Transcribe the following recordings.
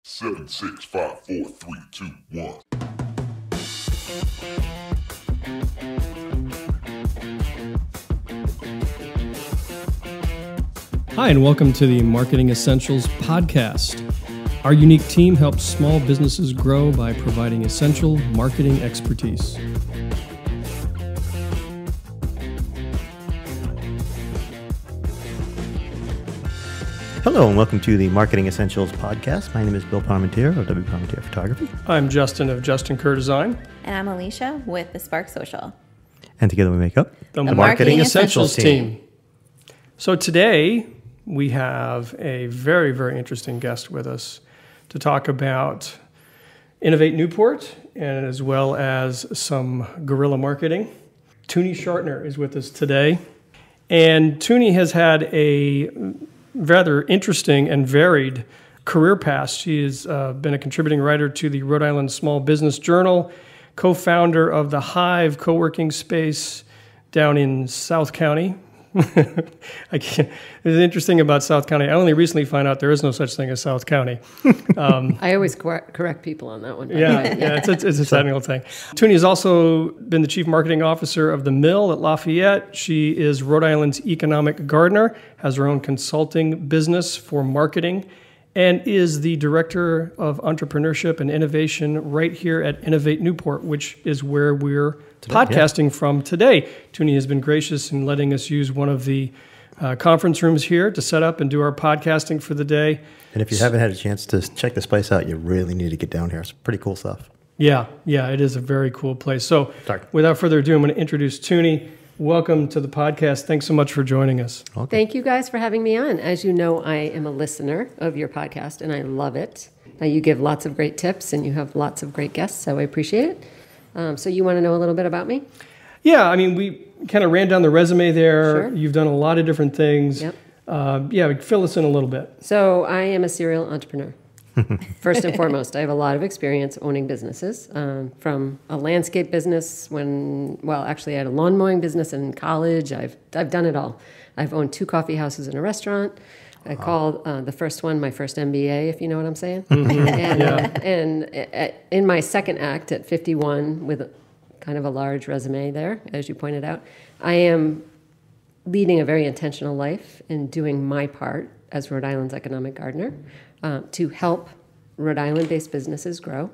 Seven, 6, 5, 4, 3, 2, 1. Hi, and welcome to the Marketing Essentials podcast. Our unique team helps small businesses grow by providing essential marketing expertise. Hello and welcome to the Marketing Essentials podcast. My name is Bill Parmentier of W. Parmentier Photography. I'm Justin of Justin Kerr Design. And I'm Alicia with the Spark Social. And together we make up the Marketing Essentials team. So today we have a very, very interesting guest with us to talk about Innovate Newport and as well as some guerrilla marketing. Tuni Schartner is with us today. And Tuni has had a rather interesting and varied career path. She has been a contributing writer to the Rhode Island Small Business Journal, co-founder of the Hive co-working space down in South County. It's interesting about South County. I only recently found out there is no such thing as South County. I always correct people on that one. Yeah, it's a technical thing. Tuni has also been the chief marketing officer of The Mill at Lafayette. She is Rhode Island's economic gardener, has her own consulting business for marketing, and is the director of entrepreneurship and innovation right here at Innovate Newport, which is where we're podcasting from today. Tuni has been gracious in letting us use one of the conference rooms here to set up and do our podcasting for the day. And if you haven't had a chance to check this place out, you really need to get down here. It's pretty cool stuff. Yeah, it is a very cool place. So without further ado, I'm going to introduce Tuni. Welcome to the podcast. Thanks so much for joining us. Okay. Thank you guys for having me on. As you know, I am a listener of your podcast, and I love it. You give lots of great tips, and you have lots of great guests, so I appreciate it. So you want to know a little bit about me? Yeah, I mean, we kind of ran down the resume there. Sure. You've done a lot of different things. Yep. Fill us in a little bit. So I am a serial entrepreneur. First and foremost, I have a lot of experience owning businesses, from a landscape business actually I had a lawn mowing business in college. I've done it all. I've owned 2 coffee houses and a restaurant. I called the first one my first MBA, if you know what I'm saying. Mm-hmm. And in my second act at 51, with kind of a large resume there, as you pointed out, I am leading a very intentional life and doing my part as Rhode Island's economic gardener to help Rhode Island-based businesses grow,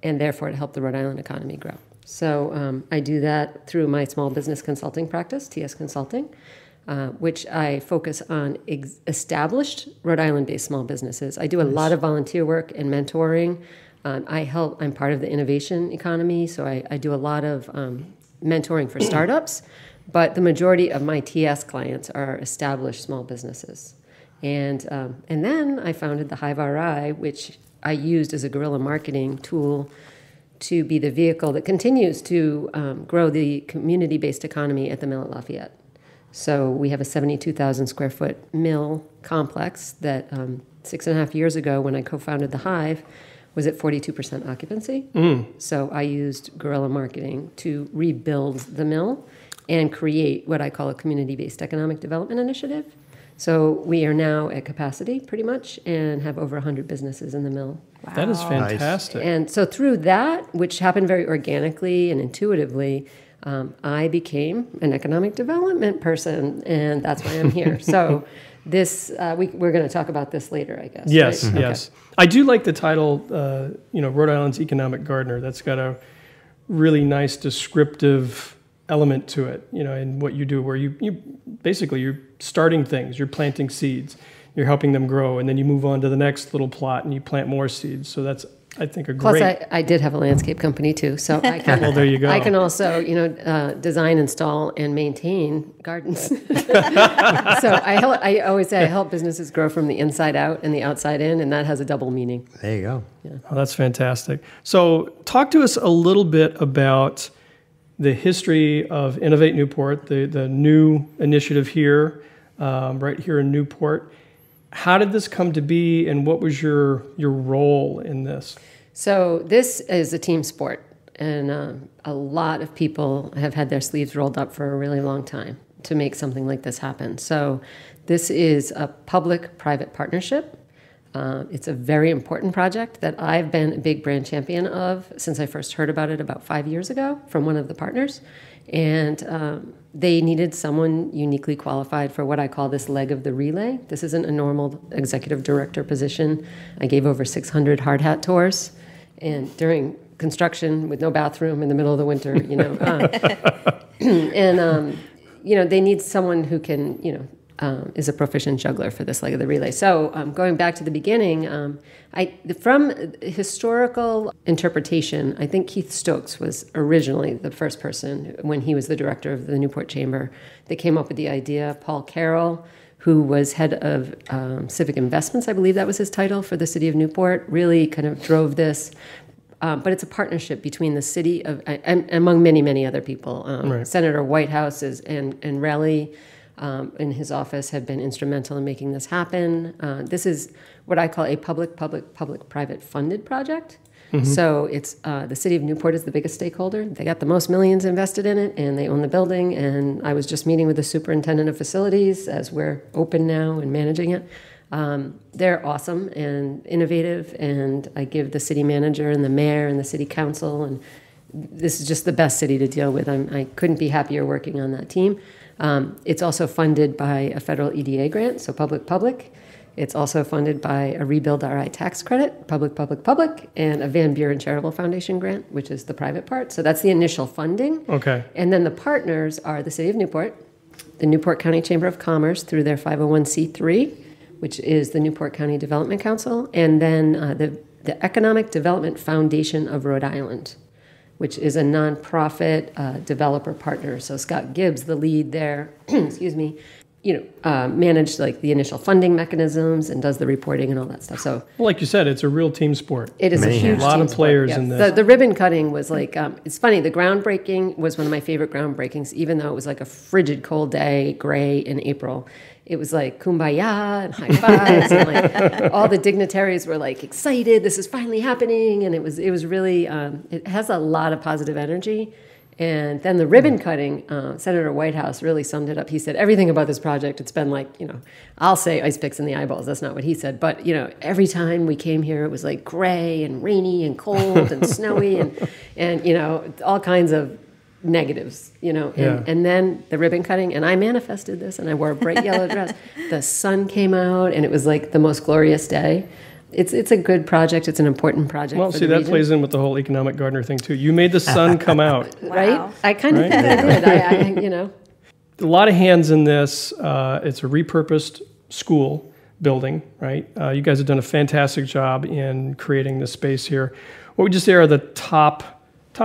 and therefore to help the Rhode Island economy grow. So I do that through my small business consulting practice, TS Consulting, which I focus on established Rhode Island-based small businesses. I do a lot of volunteer work and mentoring. I'm part of the innovation economy, so I do a lot of mentoring for startups, but the majority of my TS clients are established small businesses. And then I founded the Hive RI, which I used as a guerrilla marketing tool to be the vehicle that continues to grow the community-based economy at the Mill at Lafayette. So we have a 72,000 square foot mill complex that 6.5 years ago, when I co-founded the Hive, was at 42% occupancy. So I used guerrilla marketing to rebuild the mill and create what I call a community-based economic development initiative. So we are now at capacity pretty much and have over 100 businesses in the mill. Wow. That is fantastic. And so through that, which happened very organically and intuitively, I became an economic development person, and that's why I'm here. So this we're going to talk about this later, I guess. Yes, right? yes. Okay. I do like the title, Rhode Island's economic gardener. That's got a really nice descriptive element to it, in what you do, where you basically you're starting things, you're planting seeds, you're helping them grow, and then you move on to the next little plot and you plant more seeds. So that's, I think, a great. Plus, I did have a landscape company too, so I can. Well, there you go. I can also, design, install, and maintain gardens. So I always say I help businesses grow from the inside out and the outside in, and that has a double meaning. There you go. Yeah. Oh, that's fantastic. So talk to us a little bit about the history of Innovate Newport, the new initiative here, right here in Newport. How did this come to be, and what was your role in this? So this is a team sport, and a lot of people have had their sleeves rolled up for a really long time to make something like this happen. So this is a public-private partnership It's a very important project that I've been a big brand champion of since I first heard about it about 5 years ago from one of the partners. And they needed someone uniquely qualified for what I call this leg of the relay. This isn't a normal executive director position. I gave over 600 hard hat tours, and during construction with no bathroom in the middle of the winter, they need someone who can, is a proficient juggler for this leg of the relay. So going back to the beginning, from historical interpretation, I think Keith Stokes was originally the first person, when he was the director of the Newport Chamber, that came up with the idea. Paul Carroll, who was head of civic investments, I believe that was his title, for the city of Newport, really kind of drove this. But it's a partnership between the city and among many, many other people. Right. Senator Whitehouse and Raleigh in his office have been instrumental in making this happen. This is what I call a public-private funded project. Mm-hmm. So it's the city of Newport is the biggest stakeholder. They got the most millions invested in it, and they own the building. And I was just meeting with the superintendent of facilities as we're open now and managing it. They're awesome and innovative, and I give the city manager and the mayor and the city council, and this is just the best city to deal with. I couldn't be happier working on that team. It's also funded by a federal EDA grant, so public-public. It's also funded by a Rebuild RI tax credit, public, and a Van Buren Charitable Foundation grant, which is the private part. So that's the initial funding. Okay. And then the partners are the City of Newport, the Newport County Chamber of Commerce through their 501c3, which is the Newport County Development Council, and then the Economic Development Foundation of Rhode Island, which is a nonprofit developer partner. So Scott Gibbs, the lead there, managed like the initial funding mechanisms and does the reporting and all that stuff. So, like you said, it's a real team sport. It is a huge a lot of players in this. The ribbon cutting was like, it's funny, the groundbreaking was one of my favorite groundbreakings, even though it was like a frigid cold day, gray in April. It was like kumbaya and high fives, and like all the dignitaries were like excited. This is finally happening, and it was really it has a lot of positive energy. And then the ribbon cutting, Senator Whitehouse really summed it up. He said everything about this project. It's been like I'll say ice picks in the eyeballs. That's not what he said, but every time we came here, it was like gray and rainy and cold and snowy and all kinds of negatives, and then the ribbon cutting, and I manifested this, and I wore a bright yellow dress. The sun came out, and it was like the most glorious day. It's a good project. It's an important project. Well, for see, the that region. Plays in with the whole economic gardener thing too. You made the sun come out, right? I kind of think I did. A lot of hands in this. It's a repurposed school building, right? You guys have done a fantastic job in creating this space here. What would you say are the top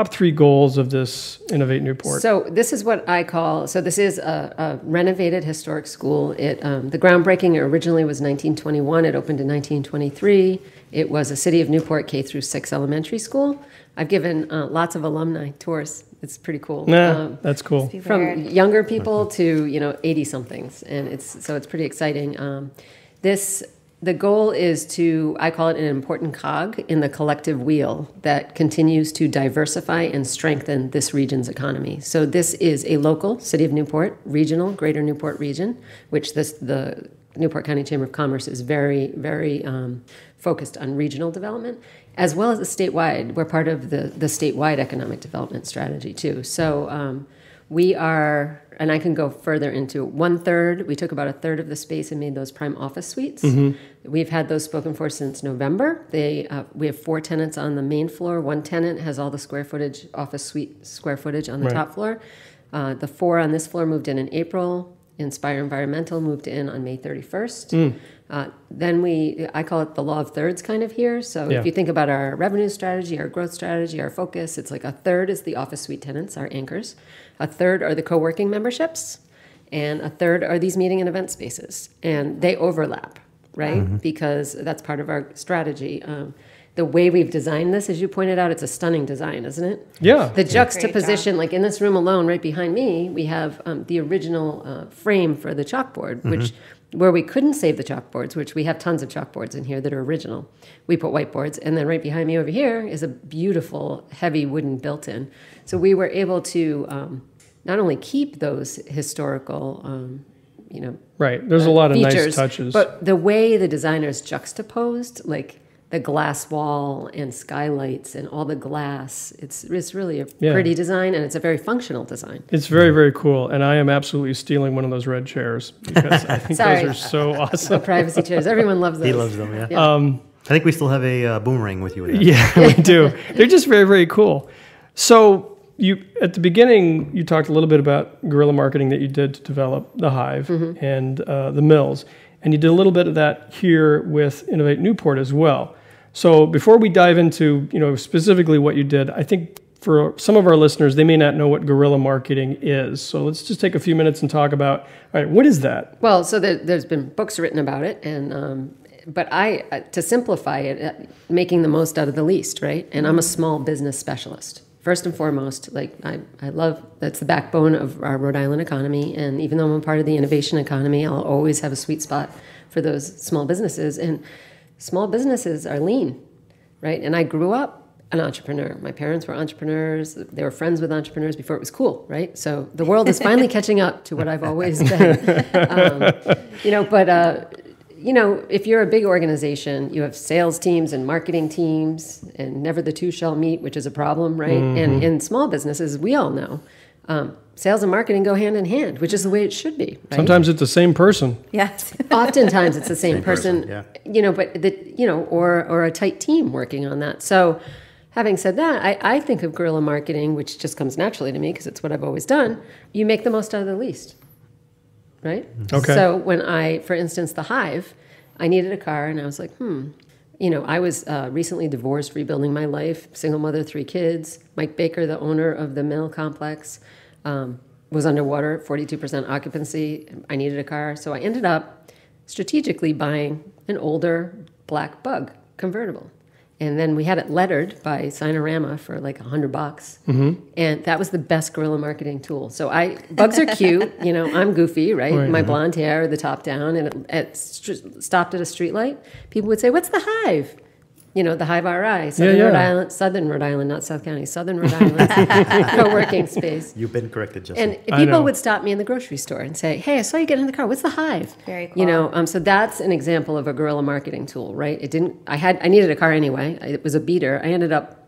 three goals of this Innovate Newport? So this is what I call, this is a renovated historic school. The groundbreaking originally was 1921. It opened in 1923. It was a City of Newport K through 6 elementary school. I've given lots of alumni tours. It's pretty cool. That's cool. From younger people to 80-somethings, and it's pretty exciting. The goal is I call it an important cog in the collective wheel that continues to diversify and strengthen this region's economy. So this is a local City of Newport, regional, Greater Newport region, which the Newport County Chamber of Commerce is very, very focused on regional development, as well as the statewide. We're part of the statewide economic development strategy too. So we are, and I can go further into 1/3. We took about 1/3 of the space and made those prime office suites. Mm-hmm. We've had those spoken for since November. We have 4 tenants on the main floor. 1 tenant has all the office suite square footage on the top floor. The 4 on this floor moved in April. Inspire Environmental moved in on May 31st. Then I call it the law of thirds kind of here. So if you think about our revenue strategy, our growth strategy, our focus, it's like 1/3 is the office suite tenants, our anchors. 1/3 are the co-working memberships, and 1/3 are these meeting and event spaces. And they overlap, right? Mm-hmm. Because that's part of our strategy. The way we've designed this, as you pointed out, it's a stunning design, isn't it? Yeah. The juxtaposition, like in this room alone, right behind me, we have the original frame for the chalkboard, where we couldn't save the chalkboards, which we have tons of chalkboards in here that are original. We put whiteboards, and then right behind me over here is a beautiful, heavy wooden built-in. So we were able to not only keep those historical Right. There's a lot of features, nice touches. But the way the designers juxtaposed, like the glass wall and skylights and all the glass, it's really a pretty design, and it's a very functional design. It's very, very cool. And I am absolutely stealing one of those red chairs because I think those are so awesome. The privacy chairs. Everyone loves those. He loves them, yeah. I think we still have a boomerang with you with that. Yeah, we do. They're just very, very cool. So you, at the beginning, you talked a little bit about guerrilla marketing that you did to develop the Hive and the mills. And you did a little bit of that here with Innovate Newport as well. So before we dive into, specifically what you did, I think for some of our listeners, they may not know what guerrilla marketing is. So let's just take a few minutes and talk about, all right, what is that? Well, so there's been books written about it, and but to simplify it, making the most out of the least, right? And I'm a small business specialist. First and foremost, like I love, that's the backbone of our Rhode Island economy. And even though I'm a part of the innovation economy, I'll always have a sweet spot for those small businesses. And small businesses are lean, right? And I grew up an entrepreneur. My parents were entrepreneurs. They were friends with entrepreneurs before it was cool, right? So the world is finally catching up to what I've always been. If you're a big organization, you have sales teams and marketing teams, and never the two shall meet, which is a problem, right? And in small businesses, we all know, sales and marketing go hand in hand, which is the way it should be. Right? Sometimes it's the same person. Yes. Oftentimes it's the same person, yeah. or a tight team working on that. So having said that, I think of guerrilla marketing, which just comes naturally to me because it's what I've always done. You make the most out of the least. Right? Okay. So when for instance, the Hive, I needed a car, and I was like, I was recently divorced, rebuilding my life, single mother, 3 kids. Mike Baker, the owner of the mill complex, was underwater, 42% occupancy. I needed a car. So I ended up strategically buying an older black Bug convertible. And then we had it lettered by Signorama for like $100. And that was the best guerrilla marketing tool. So Bugs are cute. I'm goofy, right? My blonde hair, the top down, and it stopped at a street light. People would say, "What's the Hive?" The Hive RI, Southern Rhode Island, not South County, Southern Rhode Island, co-working space. You've been corrected, Justin. And people would stop me in the grocery store and say, "Hey, I saw you get in the car. What's the Hive?" Very cool. So that's an example of a guerrilla marketing tool, right? I needed a car anyway. It was a beater.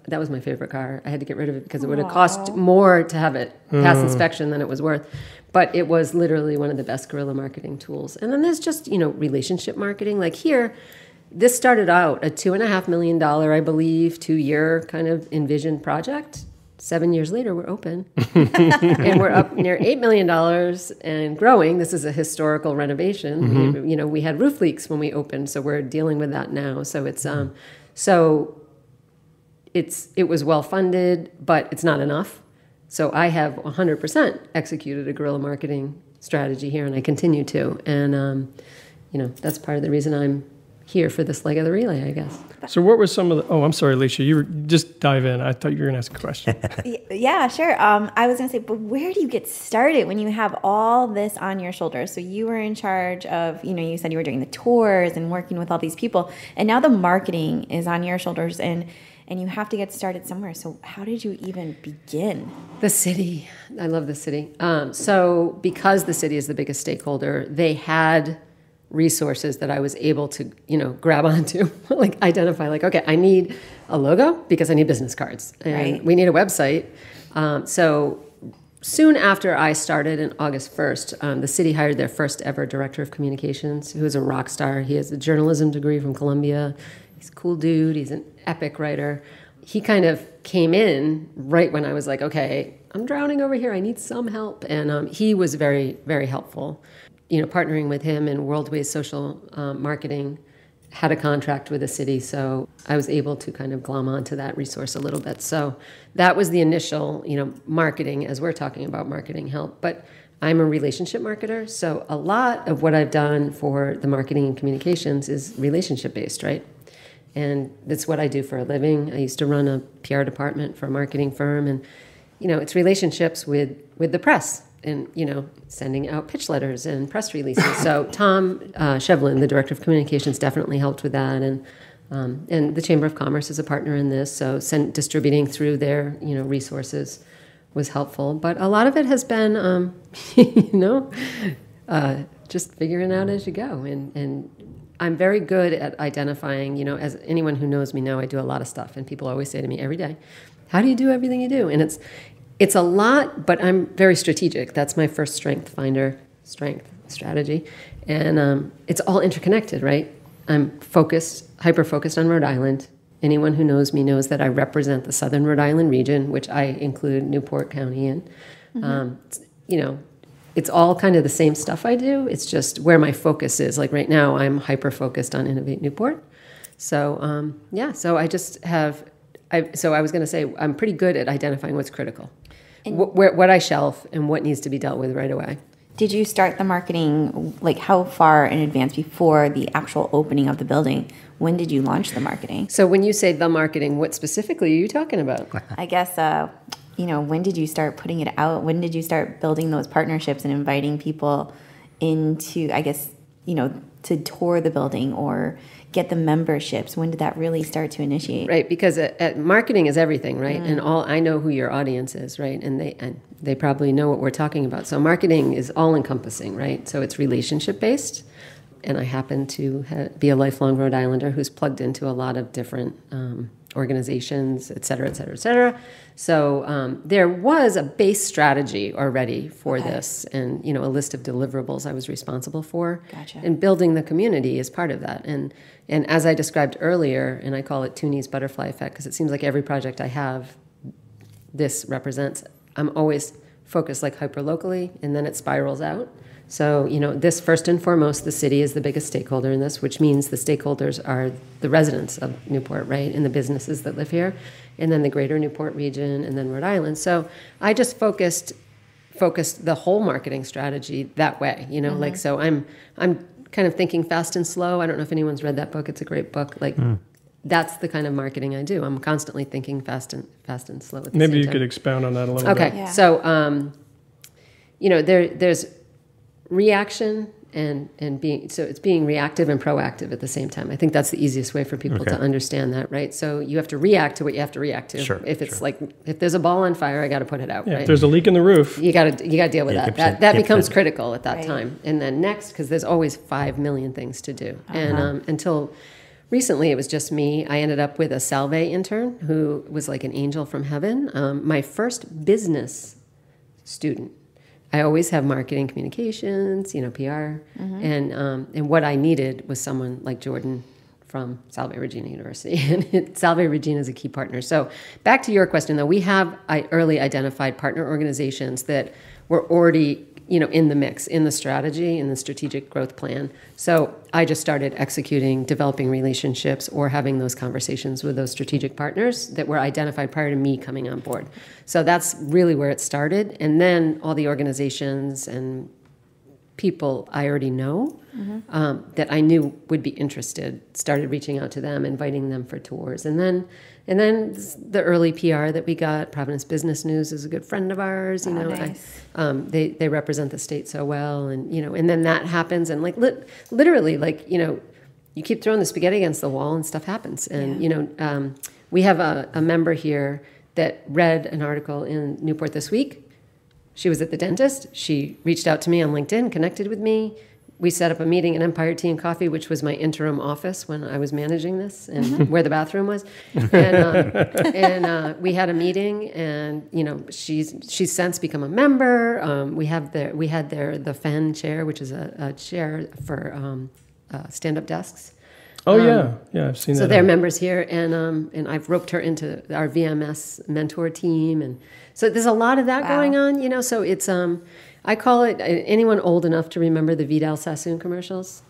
That was my favorite car. I had to get rid of it because it would have cost more to have it pass inspection than it was worth. But it was literally one of the best guerrilla marketing tools. And then there's just, relationship marketing. Like here, this started out a $2.5 million, I believe, 2-year kind of envisioned project. 7 years later, we're open. And we're up near $8 million and growing. This is a historical renovation. We had roof leaks when we opened, so we're dealing with that now. So it was well funded, but it's not enough. So I have 100% executed a guerrilla marketing strategy here, and I continue to. And, that's part of the reason I'm here for this leg of the relay, I guess. So what were some of the... Oh, I'm sorry, Alicia. You were just dive in. I thought you were going to ask a question. Yeah, sure. I was going to say, but where do you get started when you have all this on your shoulders? So you were in charge of, you said you were doing the tours and working with all these people, and now the marketing is on your shoulders, and you have to get started somewhere. So how did you even begin? The city. I love the city. So because the city is the biggest stakeholder, they had resources that I was able to, grab onto, like identify, like, okay, I need a logo because I need business cards, and we need a website. So soon after I started in August 1st, the city hired their first ever director of communications, who is a rock star. He has a journalism degree from Columbia. He's a cool dude. He's an epic writer. He kind of came in right when I was like, okay, I'm drowning over here. I need some help. And he was very, very helpful. Partnering with him in Worldway's social marketing, had a contract with the city, so I was able to kind of glom onto that resource a little bit. So that was the initial, marketing, as we're talking about marketing help. But I'm a relationship marketer, so a lot of what I've done for the marketing and communications is relationship-based, right? And that's what I do for a living. I used to run a PR department for a marketing firm, and, it's relationships with the press. And, sending out pitch letters and press releases. So Tom Shevlin, the director of communications, definitely helped with that. And the Chamber of Commerce is a partner in this. So distributing through their, just figuring it out as you go. And I'm very good at identifying, as anyone who knows me know, I do a lot of stuff. And people always say to me every day, how do you do everything you do? And it's a lot, but I'm very strategic. That's my first strength strategy. And it's all interconnected, right? I'm hyper-focused on Rhode Island. Anyone who knows me knows that I represent the southern Rhode Island region, which I include Newport County in. It's all kind of the same stuff I do. It's just where my focus is. Like right now, I'm hyper-focused on Innovate Newport. So, so I just have... So I was going to say, I'm pretty good at identifying what's critical, what I shelf, and what needs to be dealt with right away. Did you start the marketing, like how far in advance before the actual opening of the building? When did you launch the marketing? So when you say the marketing, what specifically are you talking about? I guess, when did you start putting it out? When did you start building those partnerships and inviting people into, I guess, to tour the building or get the memberships? When did that really start to initiate? Right, because marketing is everything, right? And I know who your audience is, right? And they probably know what we're talking about. So marketing is all encompassing, right? So it's relationship based, and I happen to be a lifelong Rhode Islander who's plugged into a lot of different organizations, et cetera, et cetera, et cetera. So there was a base strategy already for this, and a list of deliverables I was responsible for. Gotcha. And building the community is part of that. And as I described earlier, and I call it Tuni's butterfly effect, because it seems like every project I have, this represents. I'm always focused like hyper locally, and then it spirals out. So, this first and foremost, the city is the biggest stakeholder in this, which means the stakeholders are the residents of Newport, right, and the businesses that live here, and then the greater Newport region, and then Rhode Island. So I just focused the whole marketing strategy that way, like, so I'm kind of thinking fast and slow. I don't know if anyone's read that book. It's a great book. Like, that's the kind of marketing I do. I'm constantly thinking fast and slow at the Maybe same you time. could expound on that a little bit. Okay, so there's reaction and being, so it's being reactive and proactive at the same time. I think that's the easiest way for people to understand that, right? So you have to react to what you have to react to. Sure, if it's like, if there's a ball on fire, I got to put it out, right? If there's a leak in the roof, You got to deal with that. That becomes critical at that Right. time. And then next, because there's always 5 million things to do. And until recently, it was just me. I ended up with a Salve intern who was like an angel from heaven. My first business student. I always have marketing communications, PR, and what I needed was someone like Jordan from Salve Regina University, and Salve Regina is a key partner. So back to your question, though, we have early identified partner organizations that were already in the mix, in the strategy, in the strategic growth plan. So I just started executing, developing relationships, or having those conversations with those strategic partners that were identified prior to me coming on board. So that's really where it started. And then all the organizations and people I already know that I knew would be interested started reaching out to them, inviting them for tours. And then the early PR that we got, Providence Business News is a good friend of ours. Nice. They represent the state so well, and and then that happens, and like literally, like you keep throwing the spaghetti against the wall, and stuff happens. And we have a member here that read an article in Newport This Week. She was at the dentist. She reached out to me on LinkedIn, connected with me. We set up a meeting at Empire Tea and Coffee, which was my interim office when I was managing this, and where the bathroom was. And we had a meeting, and she's since become a member. We had the FEN chair, which is a chair for stand-up desks. Oh yeah, I've seen that. So they're members here, and I've roped her into our VMS mentor team, and so there's a lot of that going on. So it's I call it, anyone old enough to remember the Vidal Sassoon commercials?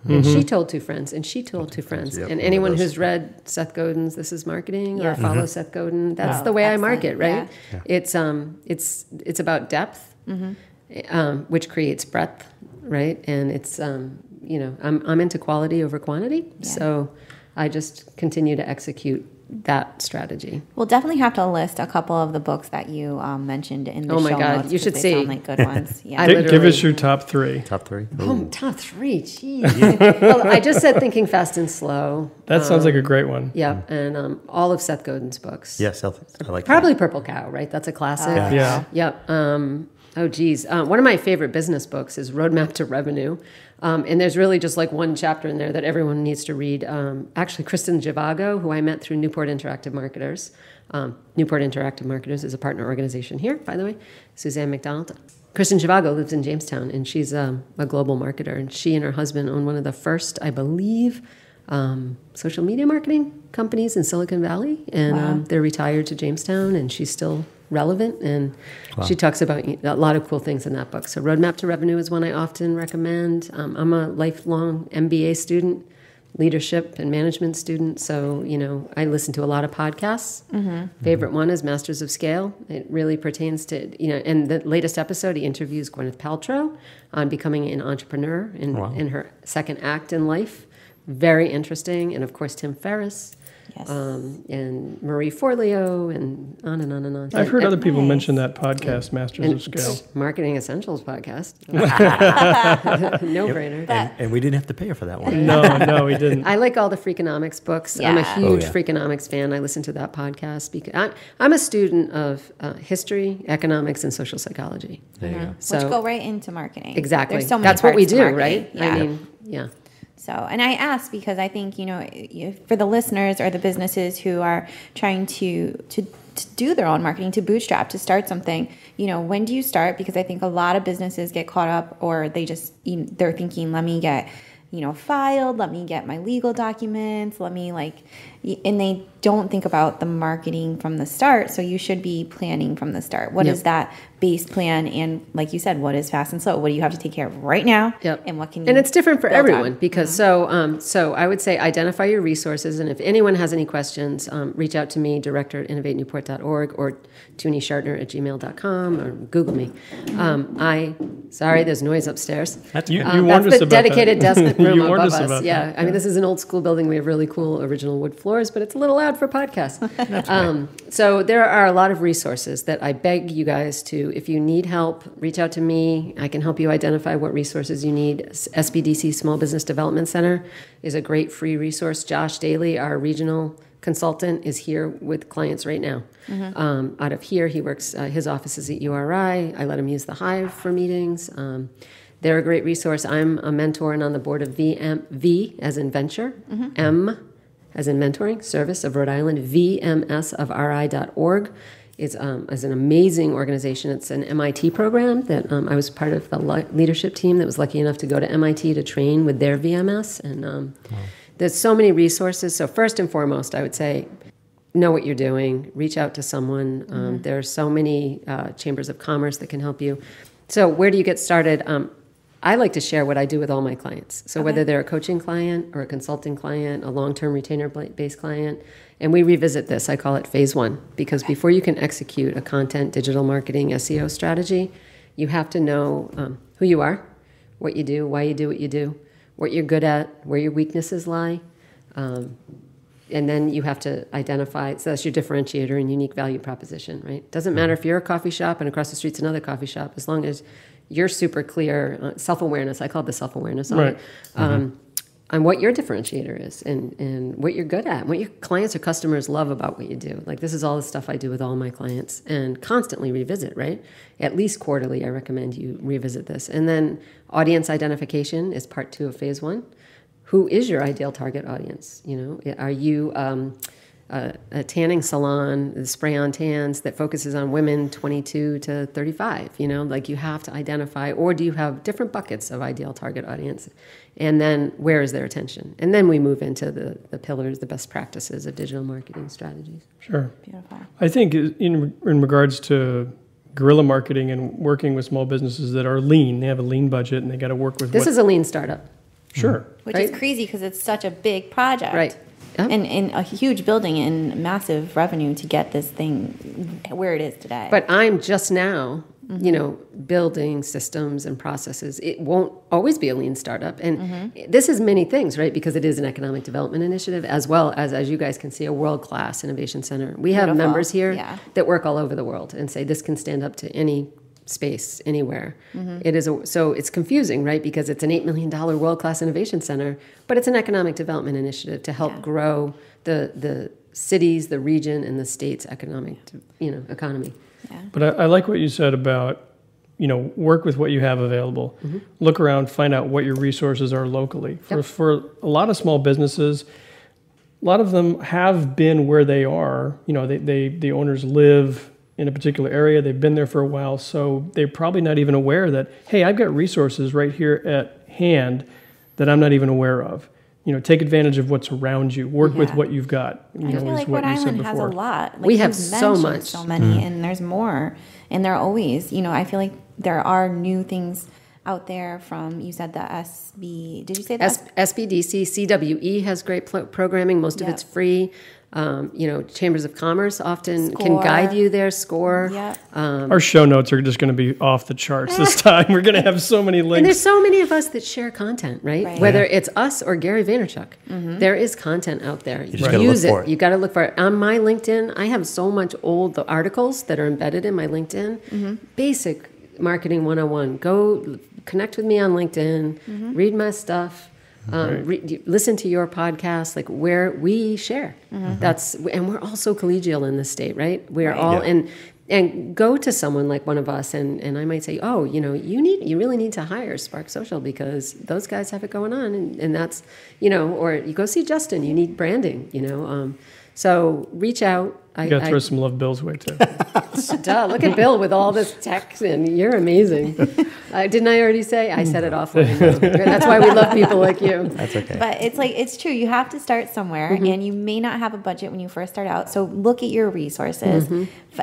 And she told two friends, and she told two friends. Yep, and anyone who's read Seth Godin's This Is Marketing or follow Seth Godin, that's the way I market, right? Yeah. It's about depth, which creates breadth, right? And it's I'm into quality over quantity, so I just continue to execute that strategy. We'll definitely have to list a couple of the books that you mentioned in the show notes. Oh my God, you should see. Sound like good ones. Yeah. Give us your top 3. Top 3? Oh, top 3, geez. Well, I just said Thinking Fast and Slow. That sounds like a great one. Yeah, and all of Seth Godin's books. Yes, I like Probably Purple Cow, right? That's a classic. Yeah. Yep. Oh, geez. One of my favorite business books is Roadmap to Revenue. And there's really just like one chapter in there that everyone needs to read. Actually, Kristen Zhivago, who I met through Newport Interactive Marketers. Newport Interactive Marketers is a partner organization here, by the way. Suzanne MacDonald. Kristen Zhivago lives in Jamestown, and she's a global marketer. And she and her husband own one of the first, I believe, social media marketing companies in Silicon Valley. And they're retired to Jamestown, and she's still relevant. And she talks about a lot of cool things in that book. So Roadmap to Revenue is one I often recommend. I'm a lifelong MBA student, leadership and management student. So, I listen to a lot of podcasts. Favorite one is Masters of Scale. It really pertains to, and the latest episode, he interviews Gwyneth Paltrow on becoming an entrepreneur in her second act in life. Very interesting. And of course, Tim Ferriss. Yes. And Marie Forleo, and on and on and on. I've heard other people mention that podcast, Masters of Scale. Marketing Essentials podcast. No-brainer. And we didn't have to pay her for that one. No, we didn't. I like all the Freakonomics books. I'm a huge Freakonomics fan. I listen to that podcast because I'm a student of history, economics, and social psychology. There you go. Which go right into marketing. Exactly. There's so many That's what we parts to do, marketing. right? Yeah. I mean, yeah. So, and I ask because I think, for the listeners or the businesses who are trying to do their own marketing, to bootstrap, to start something, when do you start? Because I think a lot of businesses get caught up, or they're thinking, let me get, filed, let me get my legal documents, and they don't think about the marketing from the start. So you should be planning from the start. What is that base plan? And like you said, what is fast and slow? What do you have to take care of right now? Yep. And what can you And it's different for everyone because so I would say identify your resources. And if anyone has any questions, reach out to me, director at innovatenewport.org or Tuni Schartner at gmail.com or Google me. Sorry, there's noise upstairs. That's you warned us the about dedicated that. desk room above us. About yeah. I mean, this is an old school building. We have really cool original wood floors, but it's a little loud for podcasts. So there are a lot of resources that I beg you guys to, if you need help, reach out to me. I can help you identify what resources you need. SBDC Small Business Development Center is a great free resource. Josh Daly, our regional consultant, is here with clients right now. Out of here, he works, his office is at URI. I let him use the Hive for meetings. They're a great resource. I'm a mentor and on the board of V as in venture, M as in mentoring, service of Rhode Island, VMSofRI.org is an amazing organization. It's an MIT program that I was part of the leadership team that was lucky enough to go to MIT to train with their VMS. And there's so many resources. So first and foremost, I would say, know what you're doing. Reach out to someone. There are so many chambers of commerce that can help you. So where do you get started? I like to share what I do with all my clients. So whether they're a coaching client or a consulting client, a long-term retainer-based client, and we revisit this. I call it phase one, because before you can execute a content, digital marketing, SEO strategy, you have to know who you are, what you do, why you do what you do, what you're good at, where your weaknesses lie, and then you have to identify, so that's your differentiator and unique value proposition, right? Doesn't matter if you're a coffee shop and across the street's another coffee shop, as long as you're super clear, self-awareness, I call it the self-awareness audit, on what your differentiator is and what you're good at, and what your clients or customers love about what you do. Like, this is all the stuff I do with all my clients and constantly revisit, right? At least quarterly, I recommend you revisit this. And then audience identification is part 2 of phase 1. Who is your ideal target audience? Are you a tanning salon, the spray-on tans that focuses on women 22 to 35, you have to identify, or do you have different buckets of ideal target audience? And then where is their attention? And then we move into the pillars, the best practices of digital marketing strategies. Sure. Beautiful. I think in regards to guerrilla marketing and working with small businesses that are lean, they have a lean budget and they got to work with This is a lean startup. Sure. Which is crazy because it's such a big project. Right. Yep. And a huge building and massive revenue to get this thing where it is today. But I'm just now, building systems and processes. It won't always be a lean startup. And this is many things, right? Because it is an economic development initiative, as well as you guys can see, a world-class innovation center. We have members here that work all over the world and say this can stand up to any space anywhere. It is so it's confusing, right? Because it's an $8 million world-class innovation center, but it's an economic development initiative to help grow the cities, the region, and the state's economy. But I like what you said about work with what you have available. Look around, find out what your resources are locally. For a lot of small businesses, a lot of them have been where they are. The owners live in a particular area. They've been there for a while, so they're probably not even aware that, hey, I've got resources right here at hand that I'm not even aware of. Take advantage of what's around you. Work with what you've got. I feel like Rhode Island has a lot. Like we have so much. So many, and there's more. And there are always, I feel like there are new things out there from, you said the SB, did you say that? SBDC, CWE has great programming. Most of it's free. Chambers of Commerce often can guide you there. SCORE. Our show notes are just going to be off the charts this time. We're going to have so many links. And there's so many of us that share content, right? Whether it's us or Gary Vaynerchuk, there is content out there. You just use it. You got to look for it. On my LinkedIn, I have so much old articles that are embedded in my LinkedIn. Basic marketing 101. Go connect with me on LinkedIn. Read my stuff. Listen to your podcast, like where we share. And we're all so collegial in this state, right? We're all and go to someone like one of us, and I might say, oh, you really need to hire Spark Social because those guys have it going on, and that's, or you go see Justin, you need branding, so reach out. You got to throw some love Bill's way too. Duh, look at Bill with all this tech, and you're amazing. Didn't I already say? I said it offline. That's why we love people like you. That's okay. But it's true. You have to start somewhere, and you may not have a budget when you first start out. So look at your resources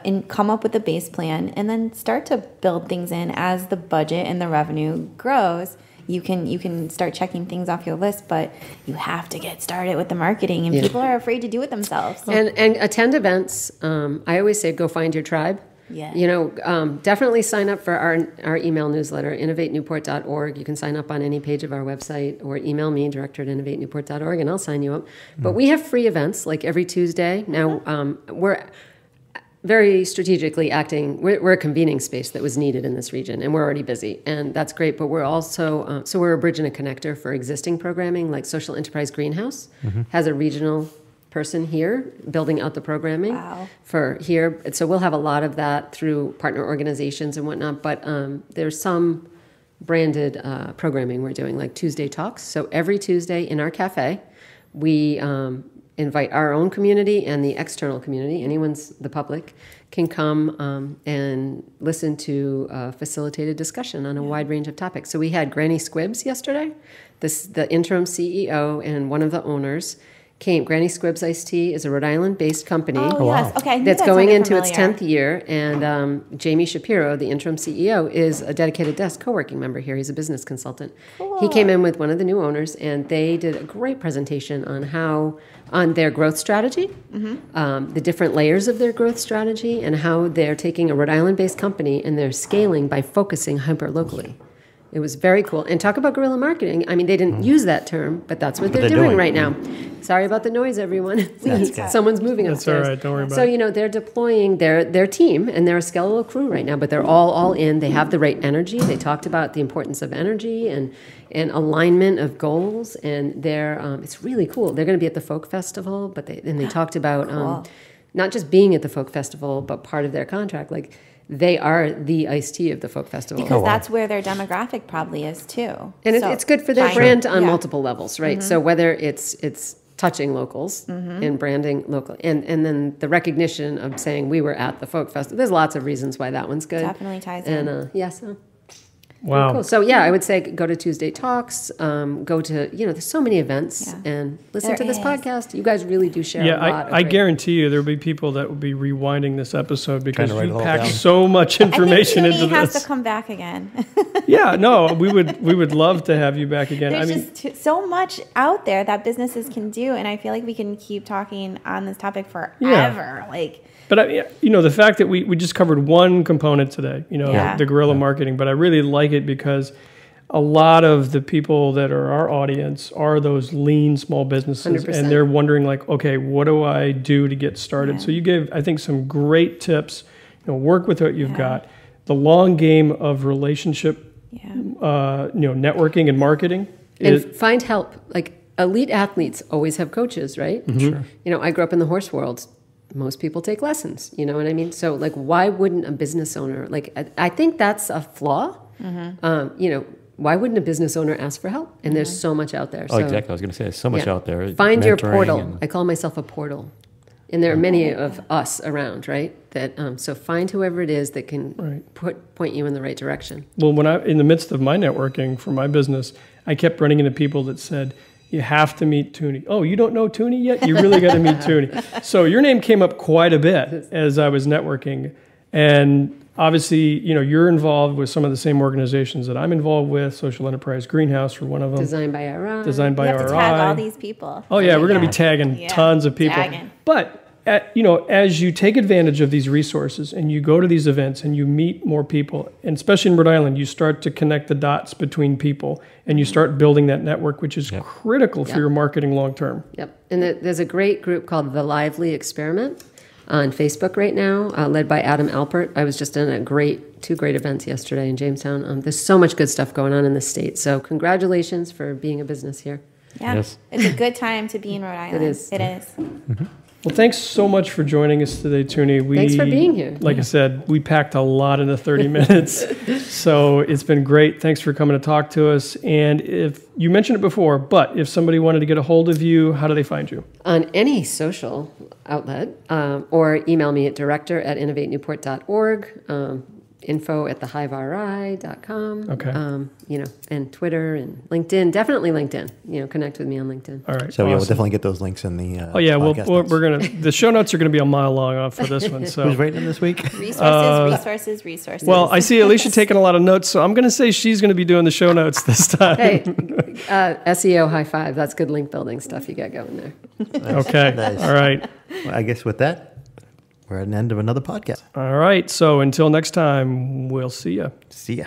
and come up with a base plan, and then start to build things in as the budget and the revenue grows. You can start checking things off your list, but you have to get started with the marketing, and people are afraid to do it themselves. And attend events. I always say go find your tribe. Definitely sign up for our email newsletter, innovatenewport.org. You can sign up on any page of our website or email me, director@innovatenewport.org, and I'll sign you up. But we have free events like every Tuesday. Now, we're very strategically acting. We're a convening space that was needed in this region, and we're already busy, and that's great. But we're also so we're a bridge and a connector for existing programming, like Social Enterprise Greenhouse has a regional person here building out the programming for here. So we'll have a lot of that through partner organizations and whatnot. But there's some branded programming we're doing, like Tuesday Talks. So every Tuesday in our cafe, we invite our own community and the external community. The public can come and listen to a facilitated discussion on a wide range of topics. So we had Granny Squibbs yesterday. The interim CEO and one of the owners came. Granny Squibbs Iced Tea is a Rhode Island-based company. Oh, yes. Okay. That's going into its 10th year. And Jamie Shapiro, the interim CEO, is a dedicated desk co-working member here. He's a business consultant. Cool. He came in with one of the new owners, and they did a great presentation on their growth strategy, the different layers of their growth strategy, and how they're taking a Rhode Island-based company and they're scaling by focusing hyper-locally. It was very cool. And talk about guerrilla marketing. I mean, they didn't use that term, but that's what they're doing right now. Sorry about the noise, everyone. Someone's moving upstairs. That's all right. Don't worry about it. So, they're deploying their team, and they're a skeletal crew right now, but they're all in. They have the right energy. They talked about the importance of energy and alignment of goals, and it's really cool. They're going to be at the Folk Festival, but they talked about not just being at the Folk Festival, but part of their contract, like they are the iced tea of the Folk Festival. Because that's where their demographic probably is too. And it's good for their brand on multiple levels, right? So whether it's touching locals and branding local, and then the recognition of saying we were at the Folk Festival. There's lots of reasons why that one's good. Definitely ties in. And wow. Cool. So I would say go to Tuesday Talks, go to, there's so many events, and listen to this podcast. You guys really do share a lot. I guarantee you there'll be people that will be rewinding this episode because we packed so much information into this. He has to come back again. We would love to have you back again. There's just so much out there that businesses can do, and I feel like we can keep talking on this topic forever. But the fact that we just covered one component today, the guerrilla marketing, but I really like it because a lot of the people that are our audience are those lean small businesses, 100%. And they're wondering like, okay, what do I do to get started? So you gave, I think, some great tips. Work with what you've got. The long game of relationship, networking and marketing. And find help. Like elite athletes always have coaches, right? Sure. I grew up in the horse world. most people take lessons. You know what I mean? So like, why wouldn't a business owner, like, I think that's a flaw. You know, why wouldn't a business owner ask for help? And there's so much out there. Oh, exactly. I was going to say, there's so much out there. Find your Mentoring portal. I call myself a portal. And there are many of us around, right? That so find whoever it is that can point you in the right direction. Well, when in the midst of my networking for my business, I kept running into people that said, you have to meet Tuni. Oh, you don't know Tuni yet? You really got to meet Tuni. So your name came up quite a bit as I was networking. And obviously, you know, you're involved with some of the same organizations that I'm involved with. Social Enterprise Greenhouse for one of them. Designed by RI. Designed by RI. You have to tag all these people. Oh yeah, we're going to be tagging tons of people. But you know, as you take advantage of these resources and you go to these events and you meet more people, and especially in Rhode Island, you start to connect the dots between people and you start building that network, which is critical for your marketing long term. Yep. And there's a great group called The Lively Experiment on Facebook right now, led by Adam Alpert. I was just in two great events yesterday in Jamestown. There's so much good stuff going on in the state. So congratulations for being a business here. Yeah, it's a good time to be in Rhode Island. It is. It is. Well, thanks so much for joining us today, Tuni. Thanks for being here. Like I said, we packed a lot into 30 minutes. So it's been great. Thanks for coming to talk to us. And if you mentioned it before, but if somebody wanted to get a hold of you, how do they find you? On any social outlet, or email me at director@innovatenewport.org, info@thehiveri.com. Okay. You know, and Twitter and LinkedIn. Definitely LinkedIn. You know, connect with me on LinkedIn. All right. So we'll definitely get those links in the we're gonna. The show notes are gonna be a mile long for this one. So who's rating this week? Resources. Well, I see Alicia taking a lot of notes, so I'm gonna say she's gonna be doing the show notes this time. Hey, SEO high five. That's good link building stuff you got going there. Okay. Nice. All right. Well, I guess with that, we're at the end of another podcast. All right. So until next time, we'll see you. See ya.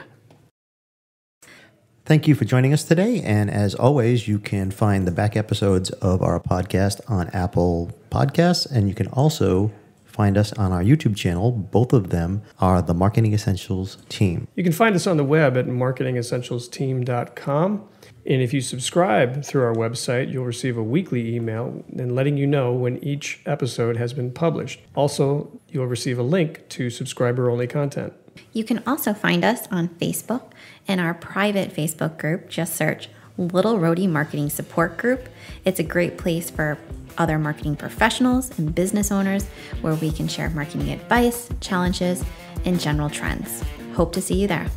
Thank you for joining us today. And as always, you can find the back episodes of our podcast on Apple Podcasts. And you can also find us on our YouTube channel. Both of them are the Marketing Essentials team. You can find us on the web at marketingessentialsteam.com. And if you subscribe through our website, you'll receive a weekly email and letting you know when each episode has been published. Also, you'll receive a link to subscriber-only content. You can also find us on Facebook and our private Facebook group. Just search Little Roadie Marketing Support Group. It's a great place for other marketing professionals and business owners where we can share marketing advice, challenges, and general trends. Hope to see you there.